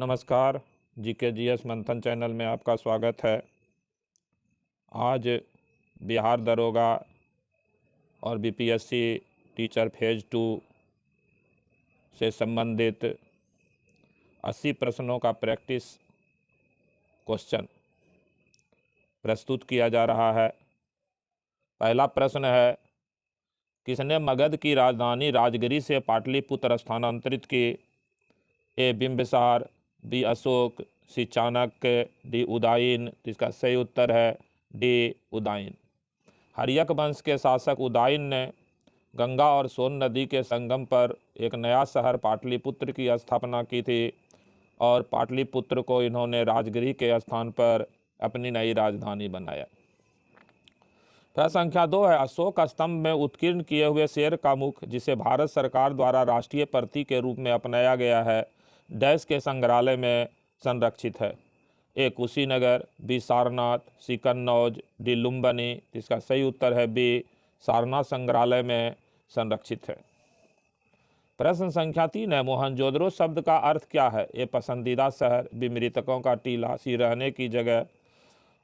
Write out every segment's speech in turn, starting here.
नमस्कार। GKGS मंथन channel में आपका स्वागत है। आज बिहार दरोगा और BPSC टीचर फेज़ 2 से संबंधित 80 प्रश्नों का प्रैक्टिस क्वेश्चन प्रस्तुत किया जा रहा है। पहला प्रश्न है, किसने मगध की राजधानी राजगिरी से पाटलिपुत्र स्थानांतरित की? ए बिंबिसार, बी अशोक, सी चाणक्य, डी उदयन। तो इसका सही उत्तर है डी उदयन। हर्यक वंश के शासक उदयन ने गंगा और सोन नदी के संगम पर एक नया शहर पाटलिपुत्र की स्थापना की थी और पाटलिपुत्र को इन्होंने राजगिरी के स्थान पर अपनी नई राजधानी बनाया। प्रश्न संख्या 2 है, अशोक स्तंभ में उत्कीर्ण किए हुए शेर का मुख, जिसे भारत सरकार द्वारा राष्ट्रीय प्रतीक के रूप में अपनाया गया है, डैश के संग्रहालय में संरक्षित है? ए कुशीनगर, बी सारनाथ, सी कन्नौज, डी लुम्बिनी। इसका सही उत्तर है बी सारनाथ संग्रहालय में संरक्षित है। प्रश्न संख्या 3 है, मोहनजोदड़ो शब्द का अर्थ क्या है? ए पसंदीदा शहर, बी मृतकों का टीला, सी रहने की जगह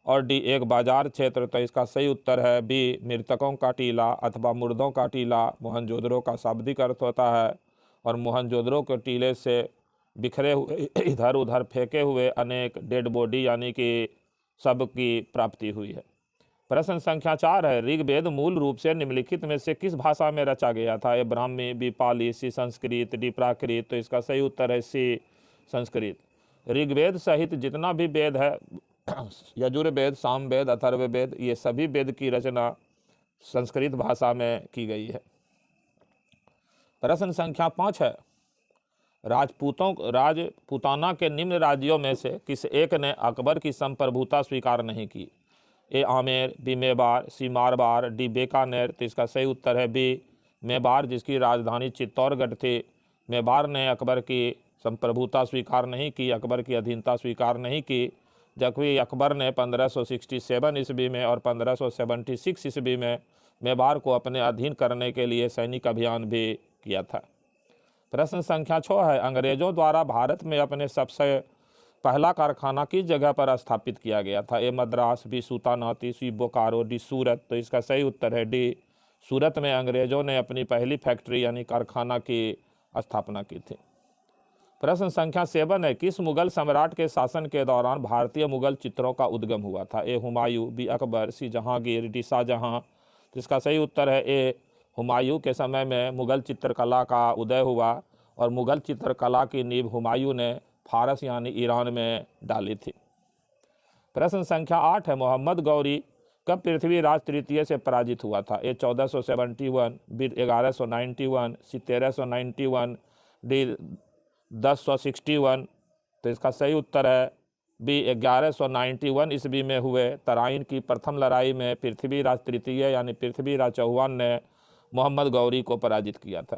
और डी एक बाजार क्षेत्र। तो इसका सही उत्तर है बी मृतकों का टीला अथवा मुर्दों का टीला मोहनजोदड़ो का शाब्दिक अर्थ होता है और मोहनजोदड़ो के टीले से बिखरे हुए इधर उधर फेंके हुए अनेक डेड बॉडी यानी कि शव की प्राप्ति हुई है। प्रश्न संख्या 4 है, ऋग्वेद मूल रूप से निम्नलिखित में से किस भाषा में रचा गया था? ए ब्राह्मी, बी पाली, सी संस्कृत, डी प्राकृत। तो इसका सही उत्तर है सी संस्कृत। ऋग्वेद सहित जितना भी वेद है, यजुर्वेद, सामवेद, अथर्ववेद, ये सभी वेद की रचना संस्कृत भाषा में की गई है। प्रश्न संख्या 5 है, राजपूताना के निम्न राज्यों में से किस एक ने अकबर की संप्रभुता स्वीकार नहीं की? ए आमेर, बी मेवाड़, सी मारवाड़, डी बीकानेर। तो इसका सही उत्तर है बी मेवाड़, जिसकी राजधानी चित्तौड़गढ़ थी। मेवाड़ ने अकबर की संप्रभुता स्वीकार नहीं की, अकबर की अधीनता स्वीकार नहीं की, जबकि अकबर ने 1567 ईस्वी में और 1576 ईस्वी में मेवाड़ को अपने अधीन करने के लिए सैनिक अभियान भी किया था। प्रश्न संख्या 6 है, अंग्रेजों द्वारा भारत में अपने सबसे पहला कारखाना किस जगह पर स्थापित किया गया था? ए मद्रास, बी सूतानाती, सी बोकारो, डी सूरत। तो इसका सही उत्तर है डी सूरत में अंग्रेजों ने अपनी पहली फैक्ट्री यानी कारखाना की स्थापना की थी। प्रश्न संख्या 7 है, किस मुगल सम्राट के शासन के दौरान भारतीय मुगल चित्रों का उद्गम हुआ था? ए हुमायूं, बी अकबर, सी जहांगीर, डी शाहजहां। तो इसका सही उत्तर है ए हुमायूं के समय में मुगल चित्रकला का उदय हुआ और मुगल चित्रकला की नींव हुमायूं ने फारस यानी ईरान में डाली थी। प्रश्न संख्या 8 है, मोहम्मद गौरी कब पृथ्वीराज तृतीय से पराजित हुआ था? ए 1471, बी 1191, सी 1391, डी 1061। तो इसका सही उत्तर है बी 1191 ईस्वी में हुए तराइन की प्रथम लड़ाई में पृथ्वीराज तृतीय यानी पृथ्वीराज चौहान ने मोहम्मद गौरी को पराजित किया था।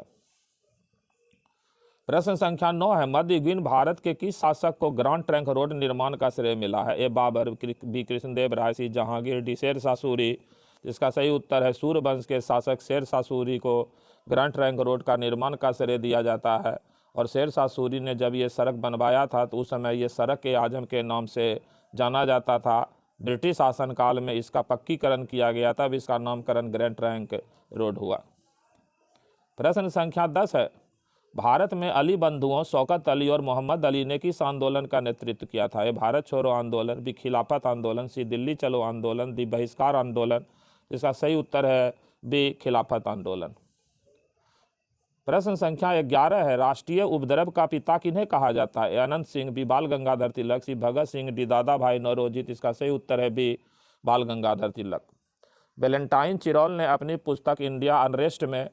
प्रश्न संख्या 9 है, मध्ययुगीन भारत के किस शासक को ग्रांड ट्रंक रोड निर्माण का श्रेय मिला है? ए बाबर, बी कृष्णदेव राय, सी जहांगीर, डी शेर शाह सूरी। इसका सही उत्तर है सूर्यवंश के शासक शेर शाह सूरी को ग्रांड ट्रंक रोड का निर्माण का श्रेय दिया जाता है और शेर शाह सूरी ने जब ये सड़क बनवाया था तो उस समय ये सड़क के आजम के नाम से जाना जाता था। ब्रिटिश शासनकाल में इसका पक्कीकरण किया गया, तब इसका नामकरण ग्रैंड ट्रंक रोड हुआ। प्रश्न संख्या 10 है, भारत में अली बंधुओं शौकत अली और मोहम्मद अली ने किस आंदोलन का नेतृत्व किया था? ए भारत छोड़ो आंदोलन, बी खिलाफत आंदोलन, सी दिल्ली चलो आंदोलन, डी बहिष्कार आंदोलन। इसका सही उत्तर है बी खिलाफत आंदोलन। प्रश्न संख्या 11 है, राष्ट्रीय उपद्रव का पिता किन्हें कहा जाता है? अनंत सिंह, बी बाल गंगाधर तिलक, सी भगत सिंह, डी दादा भाई नौरोजी। इसका सही उत्तर है बी बाल गंगाधर तिलक। वैलेंटाइन चिरोल ने अपनी पुस्तक इंडिया अनरेस्ट में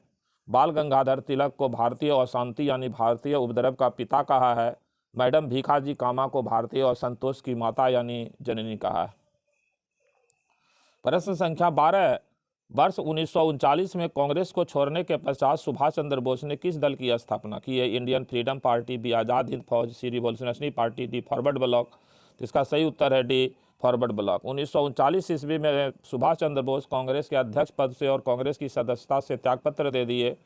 बाल गंगाधर तिलक को भारतीय अशांति यानी भारतीय उपद्रव का पिता कहा है। मैडम भीखाजी कामा को भारतीय असंतोष की माता यानी जननी कहा है। प्रश्न संख्या 12, वर्ष 1939 में कांग्रेस को छोड़ने के पश्चात सुभाष चंद्र बोस ने किस दल की स्थापना की? है Indian Freedom Party, B Azad Hind Fauj, C Revolutionary Party, D Forward Bloc. तो इसका सही उत्तर है डी फॉरवर्ड ब्लॉक। 1939 ईस्वी में सुभाष चंद्र बोस कांग्रेस के अध्यक्ष पद से और कांग्रेस की सदस्यता से त्यागपत्र दे दिए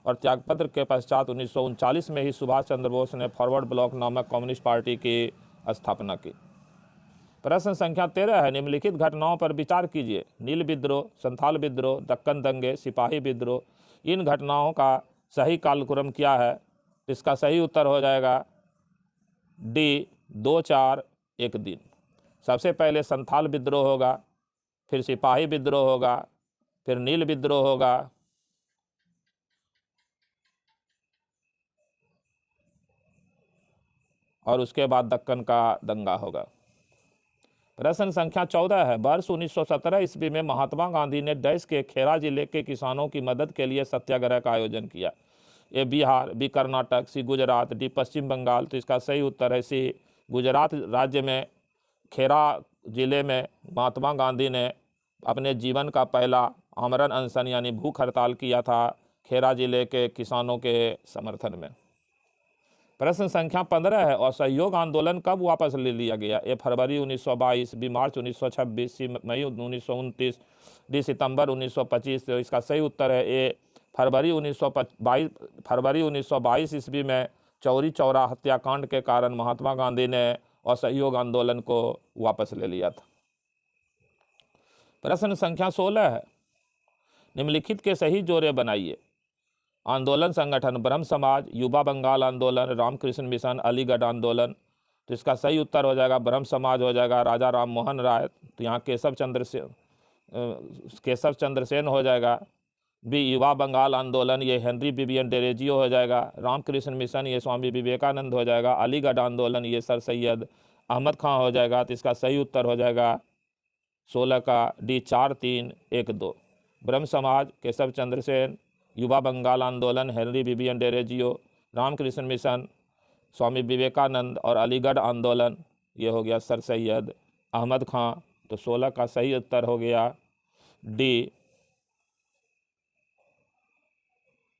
और त्यागपत्र के पश्चात 1939 में ही सुभाष चंद्र बोस ने फॉरवर्ड ब्लॉक नामक कम्युनिस्ट पार्टी की स्थापना की। प्रश्न संख्या 13 है, निम्नलिखित घटनाओं पर विचार कीजिए। नील विद्रोह, संथाल विद्रोह, दक्कन दंगे, सिपाही विद्रोह, इन घटनाओं का सही कालक्रम क्या है? इसका सही उत्तर हो जाएगा डी, 2-4-1 दिन। सबसे पहले संथाल विद्रोह होगा, फिर सिपाही विद्रोह होगा, फिर नील विद्रोह होगा, और उसके बाद दक्कन का दंगा होगा। प्रश्न संख्या 14 है, वर्ष 1917 ईस्वी में महात्मा गांधी ने देश के खेड़ा जिले के किसानों की मदद के लिए सत्याग्रह का आयोजन किया। ए बिहार, बी कर्नाटक, सी गुजरात, डी पश्चिम बंगाल। तो इसका सही उत्तर है सी, गुजरात राज्य में खेड़ा जिले में महात्मा गांधी ने अपने जीवन का पहला आमरण अनशन यानी भूख हड़ताल किया था खेड़ा जिले के किसानों के समर्थन में। प्रश्न संख्या 15 है, असहयोग आंदोलन कब वापस ले लिया गया? ए फरवरी 1922, बी मार्च 1926, सी मई 1929, डी सितंबर 1925। तो इसका सही उत्तर है ए, फरवरी 1922 ईस्वी में चौरी चौरा हत्याकांड के कारण महात्मा गांधी ने असहयोग आंदोलन को वापस ले लिया था। प्रश्न संख्या 16 है, निम्नलिखित के सही जोड़े बनाइए। आंदोलन संगठन ब्रह्म समाज, युवा बंगाल आंदोलन, रामकृष्ण मिशन, अलीगढ़ आंदोलन। तो इसका सही उत्तर हो जाएगा ब्रह्म समाज हो जाएगा, राजा राम मोहन राय। तो यहाँ केशव चंद्र सेन हो जाएगा। बी युवा बंगाल आंदोलन, ये हेनरी बिबियन डेरेजियो हो जाएगा। रामकृष्ण मिशन, ये स्वामी विवेकानंद हो जाएगा। अलीगढ़ आंदोलन, ये सर सैयद अहमद खां हो जाएगा। तो इसका सही उत्तर हो जाएगा 16 का डी, 4-3-1-2। ब्रह्म समाज केशव चंद्र सेन, युवा बंगाल आंदोलन Henry Vivian Derozio, Ramakrishna mission Swami Vivekananda और अलीगढ़ आंदोलन ये हो गया सर सैयद अहमद खां। तो 16 का सही उत्तर हो गया डी।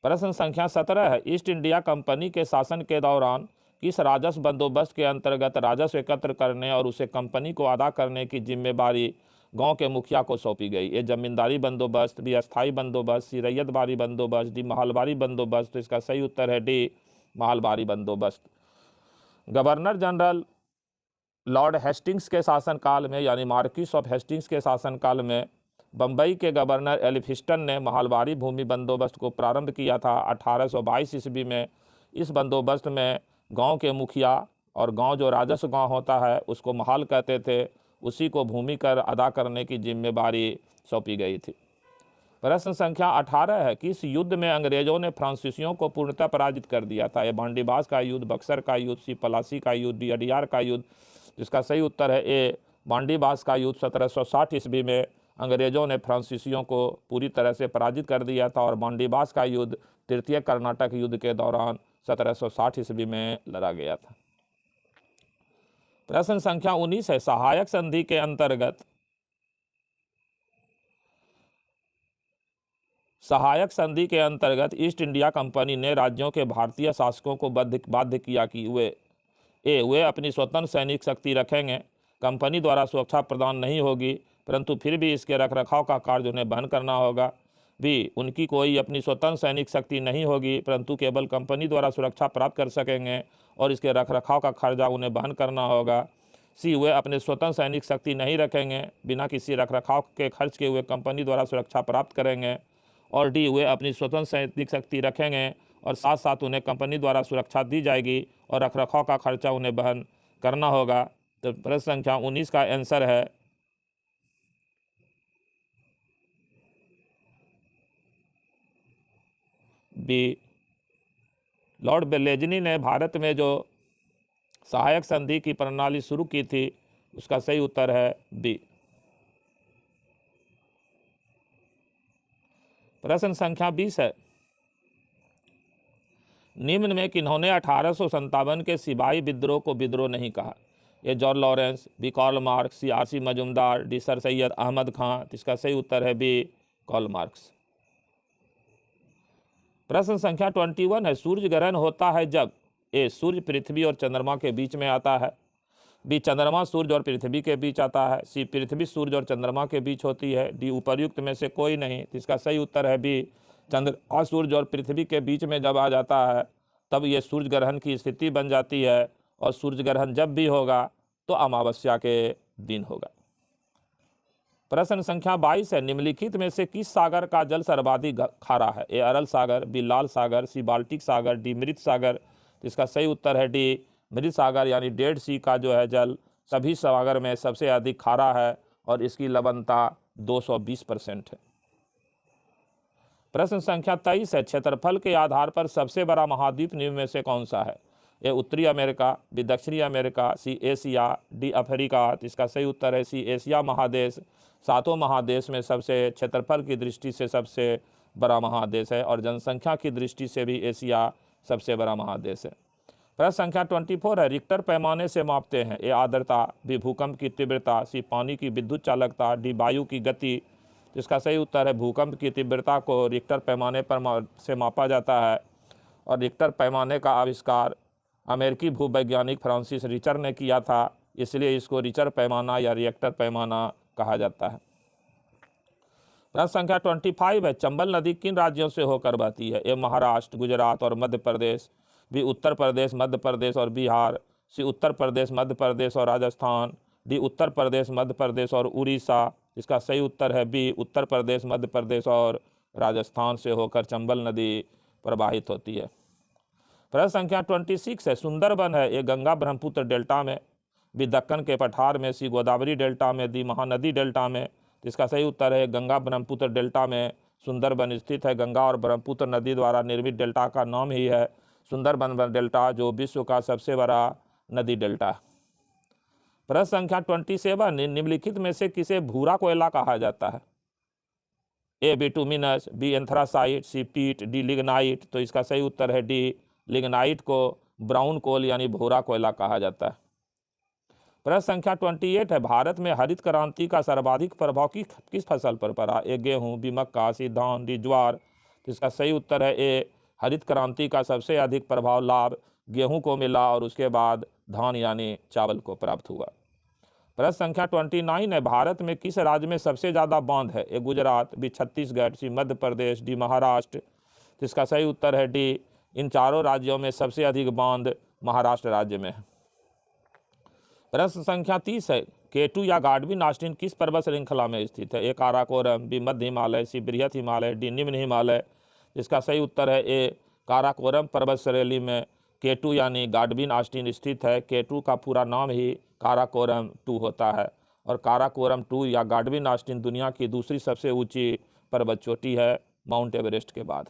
प्रश्न संख्या 17 है, ईस्ट इंडिया कंपनी के शासन के दौरान किस राजस्व बंदोबस्त के अंतर्गत राजस्व एकत्र करने और उसे कंपनी को अदा करने की जिम्मेदारी गांव के मुखिया को सौंपी गई? ये जमींदारी बंदोबस्त, बी अस्थाई बंदोबस्त, सी रैयतबारी बंदोबस्त, डी महलबारी बंदोबस्त। तो इसका सही उत्तर है डी, महलबारी बंदोबस्त। गवर्नर जनरल लॉर्ड हेस्टिंग्स के शासनकाल में यानी मार्किस ऑफ हेस्टिंग्स के शासनकाल में बम्बई के गवर्नर एल्फिस्टन ने महलबारी भूमि बंदोबस्त को प्रारंभ किया था 1822 ईस्वी में। इस बंदोबस्त में गांव के मुखिया और गांव जो राजस्व गांव होता है उसको महल कहते थे, उसी को भूमि कर अदा करने की जिम्मेदारी सौंपी गई थी। प्रश्न संख्या 18 है, किस युद्ध में अंग्रेजों ने फ्रांसीसियों को पूर्णतः पराजित कर दिया था? ये बांडीबास का युद्ध, बक्सर का युद्ध, सी पलासी का युद्ध, डी अडियार का युद्ध। जिसका सही उत्तर है ए, बांडीबास का युद्ध। 1760 ईस्वी में अंग्रेजों ने फ्रांसीसियों को पूरी तरह से पराजित कर दिया था और बांडीबास का युद्ध तृतीय कर्नाटक युद्ध के दौरान 1760 ईस्वी में लड़ा गया था। प्रश्न संख्या 19 है, सहायक संधि के अंतर्गत ईस्ट इंडिया कंपनी ने राज्यों के भारतीय शासकों को बाध्य किया कि वे अपनी स्वतंत्र सैनिक शक्ति रखेंगे, कंपनी द्वारा सुरक्षा प्रदान नहीं होगी परंतु फिर भी इसके रखरखाव का कार्य उन्हें वहन करना होगा। बी, उनकी कोई अपनी स्वतंत्र सैनिक शक्ति नहीं होगी परंतु केवल कंपनी द्वारा सुरक्षा प्राप्त कर सकेंगे और इसके रखरखाव का खर्चा उन्हें वहन करना होगा। सी, वे अपने स्वतंत्र सैनिक शक्ति नहीं रखेंगे, बिना किसी रखरखाव के खर्च के हुए कंपनी द्वारा सुरक्षा प्राप्त करेंगे। और डी, वे अपनी स्वतंत्र सैनिक शक्ति रखेंगे और साथ साथ उन्हें कंपनी द्वारा सुरक्षा दी जाएगी और रखरखाव का खर्चा उन्हें वहन करना होगा। तो प्रश्न संख्या 19 का आंसर है बी। लॉर्ड बेलेजनी ने भारत में जो सहायक संधि की प्रणाली शुरू की थी उसका सही उत्तर है बी। प्रश्न संख्या 20 है, निम्न में किन्होंने 1857 के सिपाही विद्रोह को विद्रोह नहीं कहा? ये John Lawrence, B Karl Marx, C R C. Majumdar, D sir Syed Ahmad Khan. इसका सही उत्तर है बी, कार्ल मार्क्स। प्रश्न संख्या 21 है, सूर्य ग्रहण होता है जब ए, सूर्य पृथ्वी और चंद्रमा के बीच में आता है, बी, चंद्रमा सूर्य और पृथ्वी के बीच आता है, सी, पृथ्वी सूर्य और चंद्रमा के बीच होती है, डी, उपर्युक्त में से कोई नहीं। इसका सही उत्तर है बी, चंद्रमा, सूर्य और पृथ्वी के बीच में जब आ जाता है तब ये सूर्य ग्रहण की स्थिति बन जाती है, और सूर्य ग्रहण जब भी होगा तो अमावस्या के दिन होगा। प्रश्न संख्या 22 है, निम्नलिखित में से किस सागर का जल सर्वाधिक खारा है? ए अरल सागर, बी लाल सागर, सी बाल्टिक सागर, डी मृत सागर। इसका सही उत्तर है डी मृत सागर, यानी डेड सी का जो है जल सभी सागर में सबसे अधिक खारा है और इसकी लवणता 220% है। प्रश्न संख्या 23 है, क्षेत्रफल के आधार पर सबसे बड़ा महाद्वीप निम्न में से कौन सा है? ए उत्तरी अमेरिका, बी दक्षिणी America, C Asia, D Africa. इसका सही उत्तर है सी एशिया महादेश। सातों महादेश में सबसे क्षेत्रफल की दृष्टि से सबसे बड़ा महादेश है और जनसंख्या की दृष्टि से भी एशिया सबसे बड़ा महादेश है। प्रश्न संख्या 24 है, रिक्टर पैमाने से मापते हैं? ए आर्द्रता, बी भूकंप की तीव्रता, सी पानी की विद्युत चालकता, डी वायु की गति। इसका सही उत्तर है भूकंप की तीव्रता को रिक्टर पैमाने पर से मापा जाता है और रिक्टर पैमाने का आविष्कार अमेरिकी भूवैज्ञानिक फ्रांसिस रिचर ने किया था, इसलिए इसको रिचर पैमाना या रिएक्टर पैमाना कहा जाता है। प्रश्न संख्या 25 है, चंबल नदी किन राज्यों से होकर बहती है? ए महाराष्ट्र, गुजरात और मध्य प्रदेश, बी उत्तर प्रदेश, मध्य प्रदेश और बिहार, सी उत्तर प्रदेश, मध्य प्रदेश और राजस्थान, डी उत्तर प्रदेश, मध्य प्रदेश और उड़ीसा। इसका सही उत्तर है बी उत्तर प्रदेश, मध्य प्रदेश और राजस्थान से होकर चंबल नदी प्रवाहित होती है। प्रश्न संख्या 26 है, सुंदरबन है? ए गंगा ब्रह्मपुत्र डेल्टा में, बी दक्कन के पठार में, सी गोदावरी डेल्टा में, दी महानदी डेल्टा में। इसका सही उत्तर है गंगा ब्रह्मपुत्र डेल्टा में सुंदरबन स्थित है। गंगा और ब्रह्मपुत्र नदी द्वारा निर्मित डेल्टा का नाम ही है सुंदरबन डेल्टा, जो विश्व का सबसे बड़ा नदी डेल्टा है। प्रश्न संख्या 27, निम्नलिखित में से किसे भूरा कोयला कहा जाता है? ए बिटुमिनस, बी एंथ्रासाइट, सी पीट, डी लिग्नाइट। तो इसका सही उत्तर है डी लिग्नाइट को ब्राउन कोल यानी भूरा कोयला कहा जाता है। प्रश्न संख्या 28 है, भारत में हरित क्रांति का सर्वाधिक प्रभाव किस फसल पर पड़ा? ए गेहूं, बी मक्का, सी धान, डी ज्वार। तो इसका सही उत्तर है ए हरित क्रांति का सबसे अधिक प्रभाव लाभ गेहूं को मिला और उसके बाद धान यानी चावल को प्राप्त हुआ। प्रश्न संख्या 29 है, भारत में किस राज्य में सबसे ज़्यादा बांध है? ए गुजरात, बी छत्तीसगढ़, सी मध्य प्रदेश, डी महाराष्ट्र। तो इसका सही उत्तर है डी इन चारों राज्यों में सबसे अधिक बांध महाराष्ट्र राज्य में है। प्रश्न संख्या 30 है, केटू या गाडविन आस्टीन किस पर्वत श्रृंखला में स्थित है? ए काराकोरम, बी मध्य हिमालय, सी बृहत हिमालय, डी निम्न हिमालय। इसका सही उत्तर है ए काराकोरम पर्वत श्रेणी में केटू यानी गाडविन आस्टीन स्थित है। केटू का पूरा नाम ही काराकोरम 2 होता है और काराकोरम 2 या गाडविन आस्टीन दुनिया की दूसरी सबसे ऊंची पर्वत चोटी है माउंट एवरेस्ट के बाद।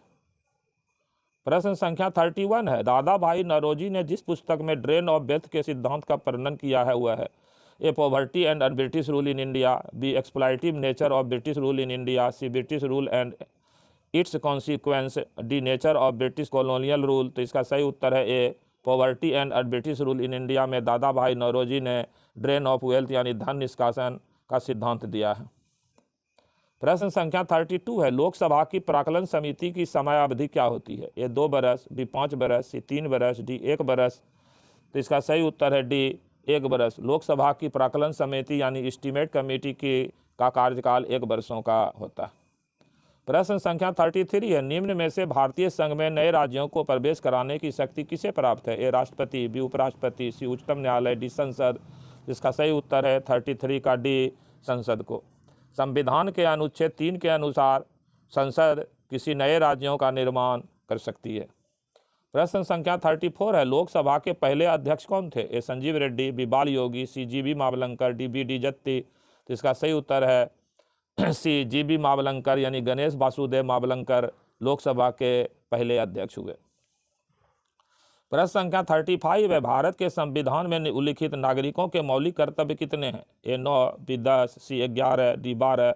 प्रश्न संख्या 31 है, दादा भाई नौरोजी ने जिस पुस्तक में ड्रेन ऑफ डेथ के सिद्धांत का वर्णन किया है वह है? A poverty and British rule in India, B exploitative nature of British rule in India, C British rule and its consequence, D nature of British colonial rule. तो इसका सही उत्तर है A poverty and British rule in India में दादा भाई नौरोजी ने drain of wealth यानी धन निष्कासन का सिद्धांत दिया है। प्रश्न संख्या 32 है, लोकसभा की प्राक्कलन समिति की समय अवधि क्या होती है? ए 2 बरस, बी 5 बरस, सी 3 बरस, डी 1 बरस। तो इसका सही उत्तर है डी 1 बरस। लोकसभा की प्राक्कलन समिति यानी एस्टीमेट कमेटी का कार्यकाल 1 वर्षों का होता है। प्रश्न संख्या 33 है, निम्न में से भारतीय संघ में नए राज्यों को प्रवेश कराने की शक्ति किसे प्राप्त है? ए राष्ट्रपति, बी उपराष्ट्रपति, सी उच्चतम न्यायालय, डी संसद। इसका सही उत्तर है 33 का डी संसद को। संविधान के अनुच्छेद 3 के अनुसार संसद किसी नए राज्यों का निर्माण कर सकती है। प्रश्न संख्या 34 है, लोकसभा के पहले अध्यक्ष कौन थे? ए Sanjeev Reddy, B Balayogi, C G B. Mavalankar, D B D. Jatti. तो इसका सही उत्तर है सी जी.बी. मावलंकर यानी गणेश वासुदेव मावलंकर लोकसभा के पहले अध्यक्ष हुए। प्रश्न संख्या 35 है, भारत के संविधान में उल्लिखित नागरिकों के मौलिक कर्तव्य कितने हैं? ए 9, बी 10, सी 11, डी 12।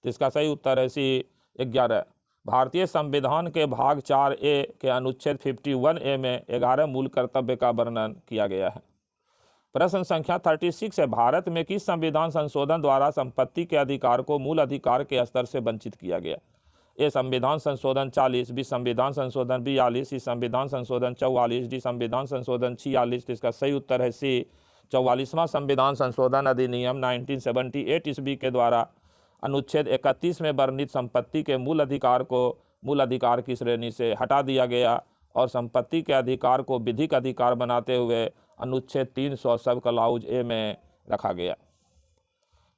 तो इसका सही उत्तर है सी 11। भारतीय संविधान के भाग 4A के अनुच्छेद 51A में 11 मूल कर्तव्य का वर्णन किया गया है। प्रश्न संख्या 36 है, भारत में किस संविधान संशोधन द्वारा संपत्ति के अधिकार को मूल अधिकार के स्तर से वंचित किया गया? ए संविधान संशोधन 40, बी संविधान संशोधन 42, सी संविधान संशोधन 44, डी संविधान संशोधन 46। इसका सही उत्तर है सी 44वां संविधान संशोधन अधिनियम 1978 ईस्वी के द्वारा अनुच्छेद 31 में वर्णित संपत्ति के मूल अधिकार को मूल अधिकार की श्रेणी से हटा दिया गया और संपत्ति के अधिकार को विधिक अधिकार बनाते हुए अनुच्छेद 300 सब क्लाउज ए में रखा गया।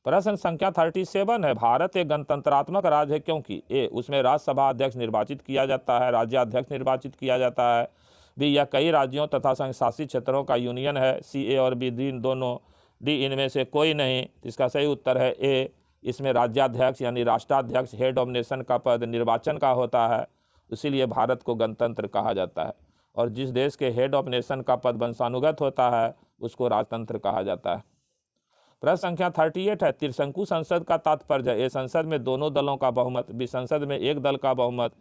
प्रश्न संख्या 37 है, भारत एक गणतंत्रात्मक राज्य है क्योंकि ए उसमें राज्यसभा अध्यक्ष निर्वाचित किया जाता है, राज्याध्यक्ष निर्वाचित किया जाता है, बी यह कई राज्यों तथा संघ शासित क्षेत्रों का यूनियन है, सी ए और बी डी दोनों, डी इनमें से कोई नहीं। इसका सही उत्तर है ए, इसमें राज्याध्यक्ष यानी राष्ट्राध्यक्ष हेड ऑफ नेशन का पद निर्वाचन का होता है, इसीलिए भारत को गणतंत्र कहा जाता है। और जिस देश के हेड ऑफ नेशन का पद वंशानुगत होता है उसको राजतंत्र कहा जाता है। प्रश्न संख्या 38 है, त्रिशंकु संसद का तात्पर्य ए संसद में दोनों दलों का बहुमत, बी संसद में एक दल का बहुमत,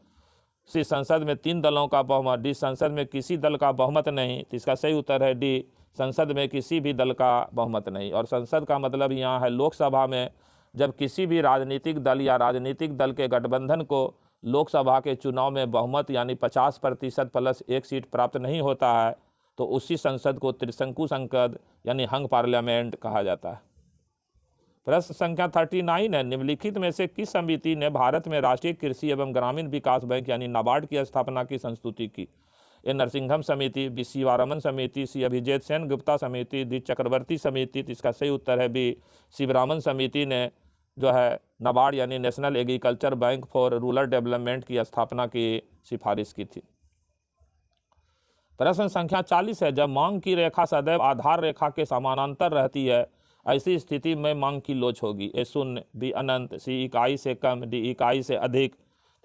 सी संसद में 3 दलों का बहुमत, डी संसद में किसी दल का बहुमत नहीं। तो इसका सही उत्तर है डी, संसद में किसी भी दल का बहुमत नहीं। और संसद का मतलब यहाँ है लोकसभा में जब किसी भी राजनीतिक दल या राजनीतिक दल के गठबंधन को लोकसभा के चुनाव में बहुमत यानी 50% प्लस 1 सीट प्राप्त नहीं होता है तो उसी संसद को त्रिशंकु संसद यानी हंग पार्लियामेंट कहा जाता है। प्रश्न संख्या 39 है, निम्नलिखित में से किस समिति ने भारत में राष्ट्रीय कृषि एवं ग्रामीण विकास बैंक यानी नाबार्ड की स्थापना की संस्तुति की? ए नरसिंघम समिति, बी शिवारमन समिति, सी अभिजीत सेन गुप्ता समिति, डी चक्रवर्ती समिति। तो इसका सही उत्तर है बी, शिवरामन समिति ने जो है नाबार्ड यानी national agriculture bank for rural development की स्थापना की सिफारिश की थी। प्रश्न संख्या 40 है, जब मांग की रेखा सदैव आधार रेखा के समानांतर रहती है ऐसी स्थिति में मांग की लोच होगी? ए शून्य, बी अनंत, सी इकाई से कम, डी इकाई से अधिक।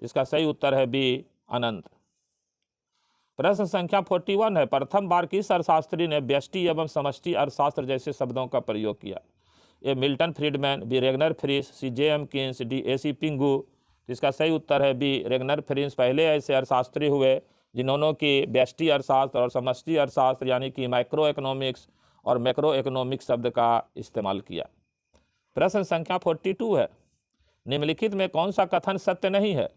इसका सही उत्तर है बी अनंत। प्रश्न संख्या 41 है, प्रथम बार किस अर्थशास्त्री ने व्यष्टि एवं समष्टि अर्थशास्त्र जैसे शब्दों का प्रयोग किया? A Milton Friedman, B Ragnar Frisch, C J M Keynes, D A C Pigou. इसका सही उत्तर है बी, रेगनर फ्रिश पहले ऐसे अर्थशास्त्री हुए जिन्होंने कि व्यष्टि अर्थशास्त्र और समष्टि अर्थशास्त्र यानी कि माइक्रो इकोनॉमिक्स और मैक्रो इकोनॉमिक्स शब्द का इस्तेमाल किया। प्रश्न संख्या 42 है, निम्नलिखित में कौन सा कथन सत्य नहीं है?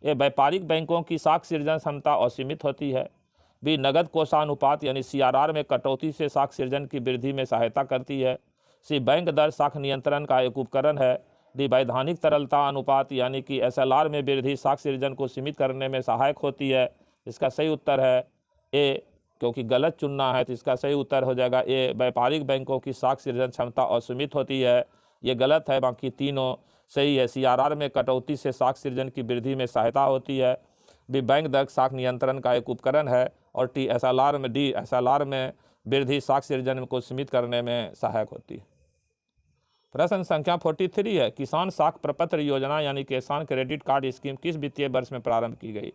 ए व्यापारिक बैंकों की साख सृजन क्षमता असीमित होती है, बी नगद कोषानुपात यानी CRR में कटौती से साख सृजन की वृद्धि में सहायता करती है, सी बैंक दर साख नियंत्रण का एक उपकरण है, डी वैधानिक तरलता अनुपात यानी कि SLR में वृद्धि साख सृजन को सीमित करने में सहायक होती है। इसका सही उत्तर है ए, क्योंकि गलत चुनना है तो इसका सही उत्तर हो जाएगा ए, व्यापारिक बैंकों की साख सृजन क्षमता असीमित होती है। ये गलत है, बाकी तीनों सही है। CRR में कटौती से साख सृजन की वृद्धि में सहायता होती है, बी बैंक दर साख नियंत्रण का एक उपकरण है, और डी SLR में वृद्धि साख सृजन को सीमित करने में सहायक होती है। प्रश्न संख्या 43 है, किसान साख प्रपत्र योजना यानी किसान क्रेडिट कार्ड स्कीम किस वित्तीय वर्ष में प्रारंभ की गई?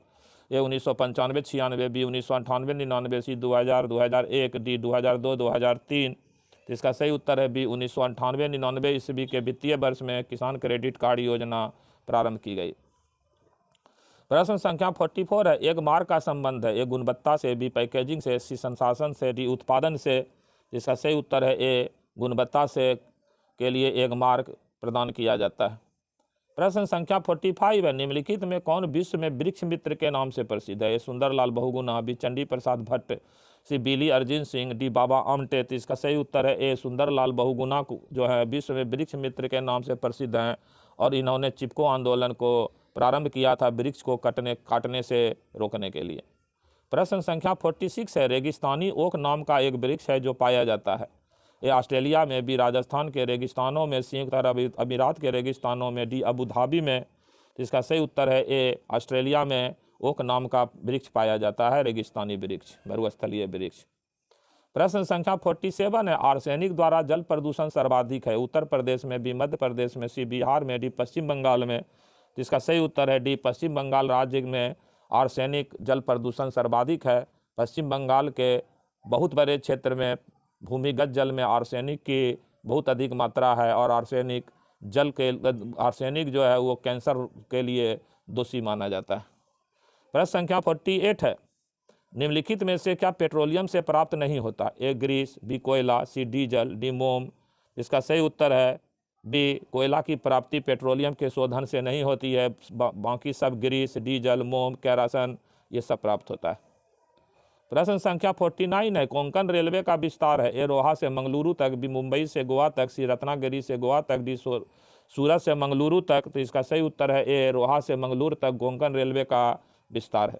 ए 1995-96, बी 1998-99, सी 2000-2001, डी 2002-2003। तो इसका सही उत्तर है बी, 1998-99 ईस्वी के वित्तीय वर्ष में किसान क्रेडिट कार्ड योजना प्रारंभ की गई। प्रश्न संख्या 44 है, एक मार्क का संबंध है? ए गुणवत्ता से, बी पैकेजिंग से, सी संशासन से, डी उत्पादन से। इसका सही उत्तर है ए, गुणवत्ता से के लिए एक मार्क प्रदान किया जाता है। प्रश्न संख्या 45 है, निम्नलिखित में कौन विश्व में वृक्ष मित्र के नाम से प्रसिद्ध है? ए सुंदरलाल बहुगुणा, बी चंडी प्रसाद भट्ट, सी बिली अर्जुन सिंह, डी बाबा आमटे। तो इसका सही उत्तर है ए, सुंदरलाल बहुगुणा जो है विश्व में वृक्ष मित्र के नाम से प्रसिद्ध हैं और इन्होंने चिपको आंदोलन को प्रारंभ किया था वृक्ष को काटने से रोकने के लिए। प्रश्न संख्या 46 है, रेगिस्तानी ओक नाम का एक वृक्ष है जो पाया जाता है? ए ऑस्ट्रेलिया में, बी राजस्थान के रेगिस्तानों में, संयुक्त अरब अमीरात के रेगिस्तानों में, डी अबू धाबी में। तो इसका सही उत्तर है ए, ऑस्ट्रेलिया में ओक नाम का वृक्ष पाया जाता है, रेगिस्तानी वृक्ष, मरुस्थलीय वृक्ष। प्रश्न संख्या 47 है, आर्सेनिक द्वारा जल प्रदूषण सर्वाधिक है? उत्तर प्रदेश में, बी मध्य प्रदेश में, सी बिहार में, डी पश्चिम बंगाल में। तो इसका सही उत्तर है डी, पश्चिम बंगाल राज्य में आर्सेनिक जल प्रदूषण सर्वाधिक है। पश्चिम बंगाल के बहुत बड़े क्षेत्र में भूमिगत जल में आर्सेनिक की बहुत अधिक मात्रा है और आर्सेनिक जो है वो कैंसर के लिए दोषी माना जाता है। प्रश्न संख्या 48 है, निम्नलिखित में से क्या पेट्रोलियम से प्राप्त नहीं होता? ए ग्रीस, बी कोयला, सी डीजल, डी मोम। इसका सही उत्तर है बी, कोयला की प्राप्ति पेट्रोलियम के शोधन से नहीं होती है, बाकी सब ग्रीस, डीजल, मोम, केरासन ये सब प्राप्त होता है। प्रश्न संख्या 49 है, कोंकण रेलवे का विस्तार है? ए रोहा से मंगलुरु तक, बी मुंबई से गोवा तक, सी रत्नागिरी से गोवा तक, डी सूरत से मंगलुरु तक, तो इसका सही उत्तर है ए, रोहा से मंगलुरु तक कोंकण रेलवे का विस्तार है।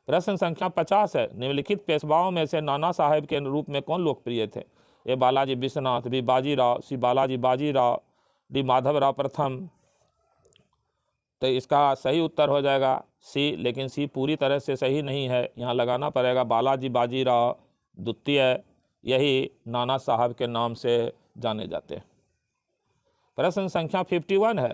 प्रश्न संख्या 50 है, निम्नलिखित पेशवाओं में से नाना साहेब के रूप में कौन लोकप्रिय थे? ए बालाजी विश्वनाथ, बी बाजीराव, सी बालाजी बाजीराव, डी माधवराव प्रथम। तो इसका सही उत्तर हो जाएगा सी, लेकिन सी पूरी तरह से सही नहीं है, यहाँ लगाना पड़ेगा बालाजी बाजीराव द्वितीय, यही नाना साहब के नाम से जाने जाते हैं। प्रश्न संख्या 51 है,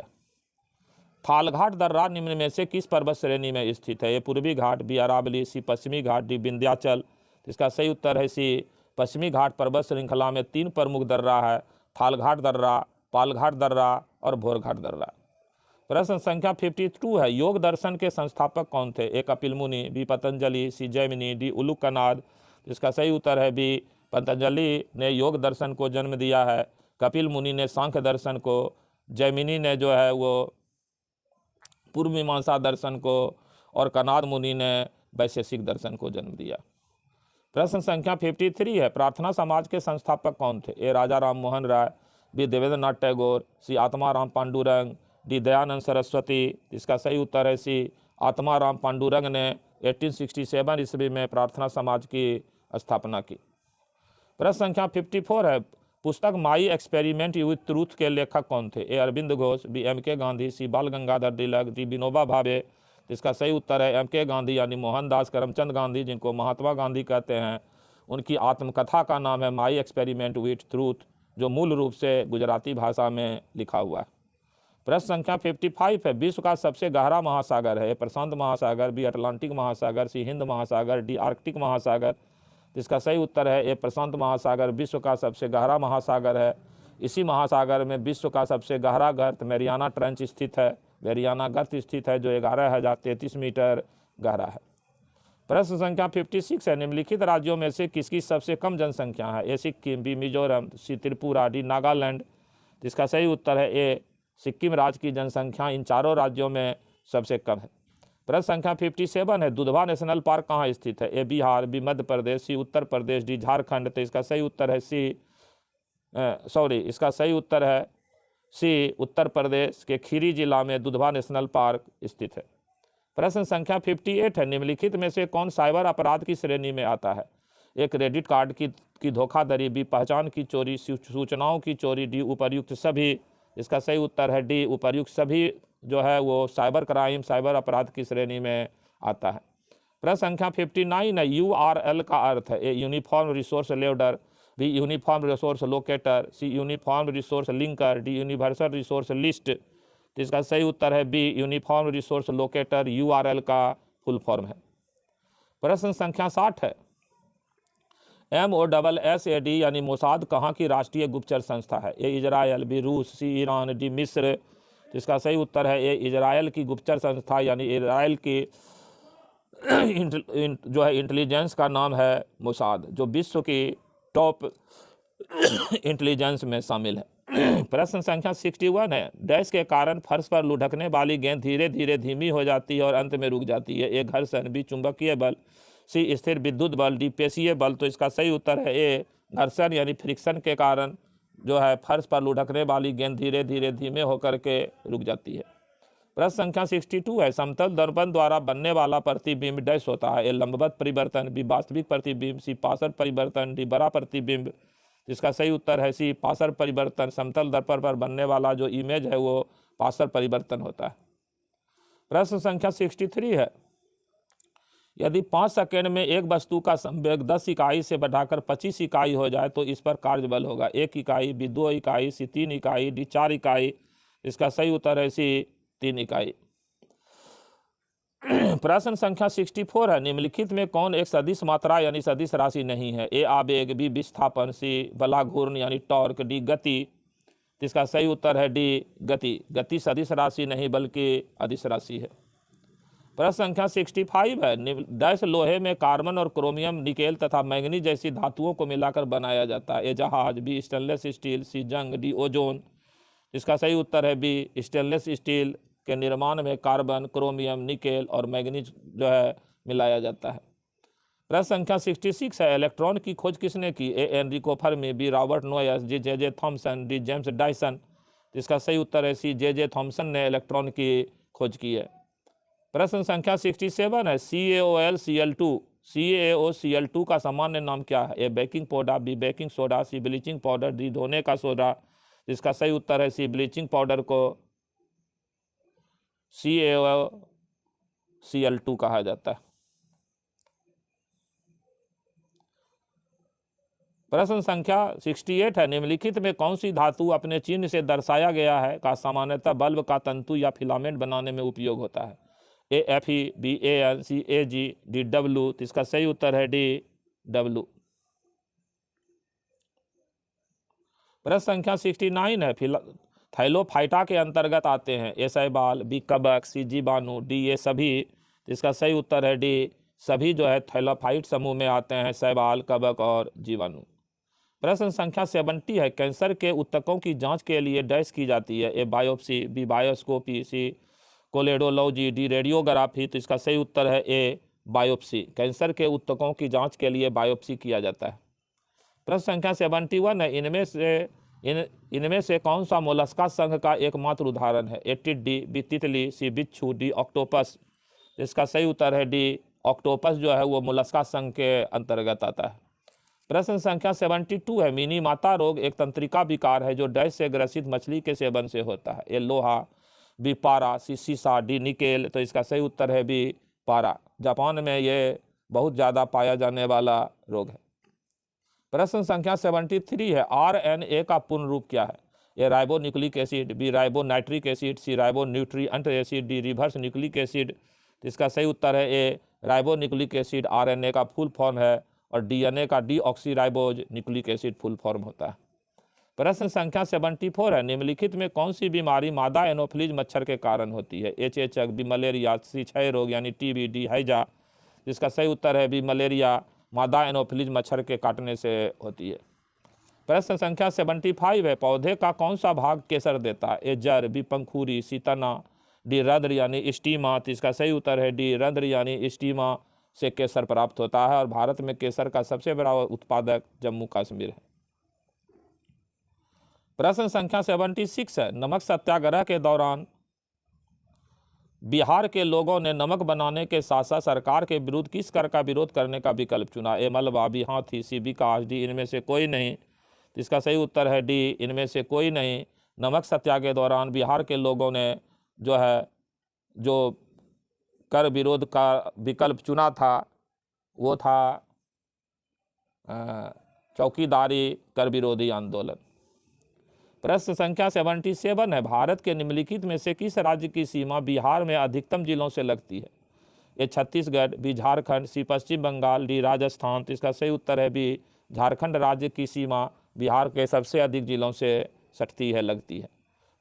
थालघाट दर्रा निम्न में से किस पर्वत श्रेणी में स्थित है? ये पूर्वी घाट, बी अरावली, सी पश्चिमी घाट, डी विंध्याचल। इसका सही उत्तर है सी, पश्चिमी घाट पर्वत श्रृंखला में 3 प्रमुख दर्रा है, थालघाट दर्रा, पालघाट दर्रा और भोरघाट दर्रा। प्रश्न संख्या 52 है, योग दर्शन के संस्थापक कौन थे? ए कपिल मुनि, बी पतंजलि, सी जैमिनी, डी उलूकनाद। इसका सही उत्तर है बी, पतंजलि ने योग दर्शन को जन्म दिया है, कपिल मुनि ने सांख्य दर्शन को, जैमिनी ने जो है वो पूर्व मीमांसा दर्शन को, और कनाद मुनि ने वैशेषिक दर्शन को जन्म दिया। प्रश्न संख्या 53 है, प्रार्थना समाज के संस्थापक कौन थे? ए राजा राम मोहन राय, बी देवेंद्रनाथ टैगोर, सी आत्माराम पांडुरंग, डी दयानंद सरस्वती। इसका सही उत्तर है सी, आत्माराम पांडुरंग ने 1867 ईस्वी में प्रार्थना समाज की स्थापना की। प्रश्न संख्या 54 है, पुस्तक माई एक्सपेरिमेंट विथ ट्रूथ के लेखक कौन थे? ए अरविंद घोष, बी एम.के. गांधी, सी बाल गंगाधर तिलक, डी विनोबा भावे। इसका सही उत्तर है एम.के. गांधी यानी मोहनदास करमचंद गांधी, जिनको महात्मा गांधी कहते हैं। उनकी आत्मकथा का नाम है माई एक्सपेरिमेंट विथ ट्रूथ, जो मूल रूप से गुजराती भाषा में लिखा हुआ है। प्रश्न संख्या 55 है, विश्व का सबसे गहरा महासागर है? ए प्रशांत महासागर, बी अटलांटिक महासागर, सी हिंद महासागर, डी आर्कटिक महासागर। इसका सही उत्तर है ए प्रशांत महासागर विश्व का सबसे गहरा महासागर है। इसी महासागर में विश्व का सबसे गहरा गर्त मैरियाना ट्रेंच स्थित है, मैरियाना गर्त स्थित है, जो 11,033 मीटर गहरा है। प्रश्न संख्या 56 है, निम्नलिखित राज्यों में से किसकी सबसे कम जनसंख्या है? ए सिक्किम, बी मिजोरम, सी त्रिपुरा, डी नागालैंड। इसका सही उत्तर है ए, सिक्किम राज्य की जनसंख्या इन चारों राज्यों में सबसे कम है। प्रश्न संख्या 57 है, दुधवा नेशनल पार्क कहाँ स्थित है? ए बिहार, बी मध्य प्रदेश, सी उत्तर प्रदेश, डी झारखंड। तो इसका सही उत्तर है इसका सही उत्तर है सी, उत्तर प्रदेश के खीरी जिला में दुधवा नेशनल पार्क स्थित है। प्रश्न संख्या 58 है, निम्नलिखित में से कौन साइबर अपराध की श्रेणी में आता है? ए क्रेडिट कार्ड की धोखाधड़ी, बी पहचान की चोरी, सूचनाओं की चोरी, डी उपर्युक्त सभी। इसका सही उत्तर है डी, उपर्युक्त सभी जो है वो साइबर क्राइम, साइबर अपराध की श्रेणी में आता है। प्रश्न संख्या 59 है, URL का अर्थ है? A uniform resource loader, B uniform resource locator, C uniform resource linker, D universal resource list. तो इसका सही उत्तर है B, uniform resource locator URL का फुल फॉर्म है। प्रश्न संख्या 60 है, MOSSAD यानी मोसाद कहाँ की राष्ट्रीय गुप्तचर संस्था है? ए इजराइल, बी रूस, सी ईरान, डी मिस्र। इसका सही उत्तर है ए, इजराइल की गुप्तचर संस्था यानी इजराइल की जो है इंटेलिजेंस का नाम है मोसाद, जो विश्व की टॉप इंटेलिजेंस में शामिल है। प्रश्न संख्या 61 है, डैश के कारण फर्श पर लुढ़कने वाली गेंद धीरे धीरे धीमी हो जाती है और अंत में रुक जाती है? ए घर्षण, बी चुंबकीय बल, सी स्थिर विद्युत बल, डी पेशीय बल। तो इसका सही उत्तर है ए, घर्षण यानी फ्रिक्शन के कारण जो है फर्श पर लुढ़कने वाली गेंद धीरे धीरे धीमे होकर के रुक जाती है। प्रश्न संख्या 62 है, समतल दर्पण द्वारा बनने वाला प्रतिबिंब डैश होता है? ए लंबवत परिवर्तन, बी वास्तविक प्रतिबिंब, सी पार्श्व परिवर्तन, डी बड़ा प्रतिबिंब। इसका सही उत्तर है सी, पार्श्व परिवर्तन। समतल दर्पण पर बनने वाला जो इमेज है वो पार्श्व परिवर्तन होता है। प्रश्न संख्या 63 है, यदि 5 सेकेंड में एक वस्तु का संवेग 10 इकाई से बढ़ाकर 25 इकाई हो जाए तो इस पर कार्य बल होगा? 1 इकाई, बी 2 इकाई, सी 3 इकाई, डी 4 इकाई। इसका सही उत्तर है सी, 3 इकाई। प्रश्न संख्या 64 है, निम्नलिखित में कौन एक सदिश मात्रा यानी सदिश राशि नहीं है? ए आवेग, बी विस्थापन, सी बलाघूर्ण यानी टॉर्क, डी गति। इसका सही उत्तर है डी गति। गति सदिश राशि नहीं बल्कि अदिश राशि है। प्रश्न संख्या 65 है, डैश लोहे में कार्बन और क्रोमियम, निकेल तथा मैंगनीज जैसी धातुओं को मिलाकर बनाया जाता है? ए जहाज, बी स्टेनलेस स्टील, सी जंग, डी ओजोन। इसका सही उत्तर है बी, स्टेनलेस स्टील के निर्माण में कार्बन, क्रोमियम, निकेल और मैंगनीज जो है मिलाया जाता है। प्रश्न संख्या 66 है, इलेक्ट्रॉन की खोज किसने की? A Enrico Fermi, B Robert Noyce, G J Thomson, D James Dyson. तो इसका सही उत्तर है सी, जे थॉमसन ने इलेक्ट्रॉन की खोज की है। प्रश्न संख्या 67 है CaOlCl2, CaOCl2 का सामान्य नाम क्या है? A baking powder, B baking soda, C bleaching powder, D धोने का सोडा। इसका सही उत्तर है सी, ब्लीचिंग पाउडर को CaOCl2 कहा जाता है। प्रश्न संख्या 68 है निम्नलिखित में कौन सी धातु अपने चिन्ह से दर्शाया गया है का सामान्यतः बल्ब का तंतु या फिलामेंट बनाने में उपयोग होता है? A Fe, B An, C Ag, D W। तो इसका सही उत्तर है डी W। प्रश्न संख्या 69 है थाइलोफाइटा के अंतर्गत आते हैं ए शैवाल, बी कवक, सी जीवाणु, डी ये सभी। तो इसका सही उत्तर है डी सभी जो है थाइलोफाइट समूह में आते हैं, शैवाल, कवक और जीवाणु। प्रश्न संख्या 70 है कैंसर के ऊतकों की जांच के लिए डैश की जाती है? ए बायोप्सी, बी बायोस्कोपी, सी कोलेडोलॉजी, डी रेडियोग्राफी। तो इसका सही उत्तर है ए बायोप्सी। कैंसर के ऊतकों की जांच के लिए बायोप्सी किया जाता है। प्रश्न संख्या 71 है इनमें से कौन सा मोलस्का संघ का एकमात्र उदाहरण है? ए टिड्डी, बी तितली, सी बिच्छू, डी ऑक्टोपस। इसका सही उत्तर है डी ऑक्टोपस जो है वो मोलस्का संघ के अंतर्गत आता है। प्रश्न संख्या 72 है मिनी माता रोग एक तंत्रिका विकार है जो डैश से ग्रसित मछली के सेवन से होता है? ए लोहा, बी पारा, सी सीसा, डी निकेल। तो इसका सही उत्तर है बी पारा। जापान में ये बहुत ज़्यादा पाया जाने वाला रोग है। प्रश्न संख्या 73 है RNA का पूर्ण रूप क्या है? A ribonucleic acid, B ribo nitric acid, C ribo nutrient acid, D reverse nucleic acid. तो इसका सही उत्तर है A ribonucleic acid RNA का फुल फॉर्म है और DNA का deoxyribose nucleic acid full form होता है। प्रश्न संख्या 74 है निम्नलिखित में कौन सी बीमारी मादा एनोफिलीज मच्छर के कारण होती है? ए चेचक, बी मलेरिया, सी क्षय रोग यानी TB, डी हैजा। जिसका सही उत्तर है बी मलेरिया मादा एनोफिलीज मच्छर के काटने से होती है। प्रश्न संख्या 75 है पौधे का कौन सा भाग केसर देता है? ए जड़, बी पंखुड़ी, सी तना, डी रंध्र यानी स्टीमा। तो इसका सही उत्तर है डी रंध्र यानी स्टीमा से केसर प्राप्त होता है और भारत में केसर का सबसे बड़ा उत्पादक जम्मू कश्मीर है। प्रश्न संख्या 76 है नमक सत्याग्रह के दौरान बिहार के लोगों ने नमक बनाने के साथ साथ सरकार के विरुद्ध किस कर का विरोध करने का विकल्प चुना? ए मलबा, बी हाथी, सी विकास, डी इनमें से कोई नहीं। तो इसका सही उत्तर है डी इनमें से कोई नहीं। नमक सत्याग्रह के दौरान बिहार के लोगों ने जो कर विरोध का विकल्प चुना था वो था चौकीदारी कर विरोधी आंदोलन। प्रश्न संख्या 77 है भारत के निम्नलिखित में से किस राज्य की सीमा बिहार में अधिकतम जिलों से लगती है? ए छत्तीसगढ़, बी झारखंड, सी पश्चिम बंगाल, डी राजस्थान। तो इसका सही उत्तर है बी झारखंड राज्य की सीमा बिहार के सबसे अधिक जिलों से सटती है, लगती है।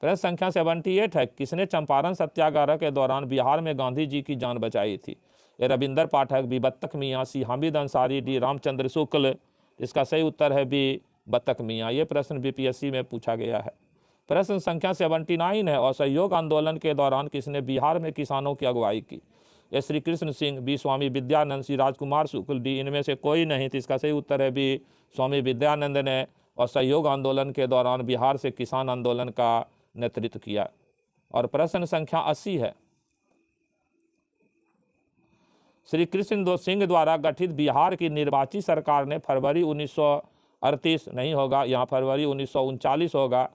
प्रश्न संख्या 78 है किसने चंपारण सत्याग्रह के दौरान बिहार में गांधी जी की जान बचाई थी? ए रविंदर पाठक, बी बत्तख मियाँ, सी हामिद अंसारी, डी रामचंद्र शुक्ल। इसका सही उत्तर है बी बत्तख मियाँ। ये प्रश्न BPSC में पूछा गया है। प्रश्न संख्या 79 है असहयोग आंदोलन के दौरान किसने बिहार में किसानों की अगुवाई की? ए श्री कृष्ण सिंह, बी स्वामी विद्यानंद, सी राजकुमार शुक्ल, डी इनमें से कोई नहीं। तो इसका सही उत्तर है बी स्वामी विद्यानंद ने असहयोग आंदोलन के दौरान बिहार से किसान आंदोलन का नेतृत्व किया। और प्रश्न संख्या 80 है श्री कृष्ण सिंह द्वारा गठित बिहार की निर्वाचित सरकार ने फरवरी 1938 नहीं होगा, यहाँ फरवरी 1939 होगा,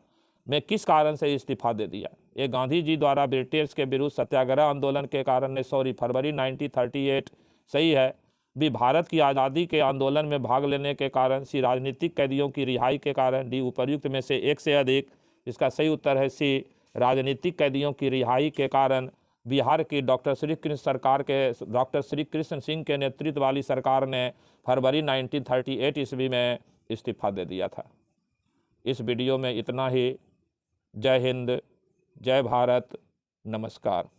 में किस कारण से इस्तीफा दे दिया? ये गांधी जी द्वारा ब्रिटिश के विरुद्ध सत्याग्रह आंदोलन के कारण ने फरवरी 1938 सही है। बी भारत की आज़ादी के आंदोलन में भाग लेने के कारण, सी राजनीतिक कैदियों की रिहाई के कारण, डी उपर्युक्त में से एक से अधिक। इसका सही उत्तर है सी राजनीतिक कैदियों की रिहाई के कारण बिहार की डॉक्टर श्री कृष्ण सिंह के नेतृत्व वाली सरकार ने फरवरी 1938 ईस्वी में इस्तीफा दे दिया था। इस वीडियो में इतना ही। जय हिंद, जय भारत, नमस्कार।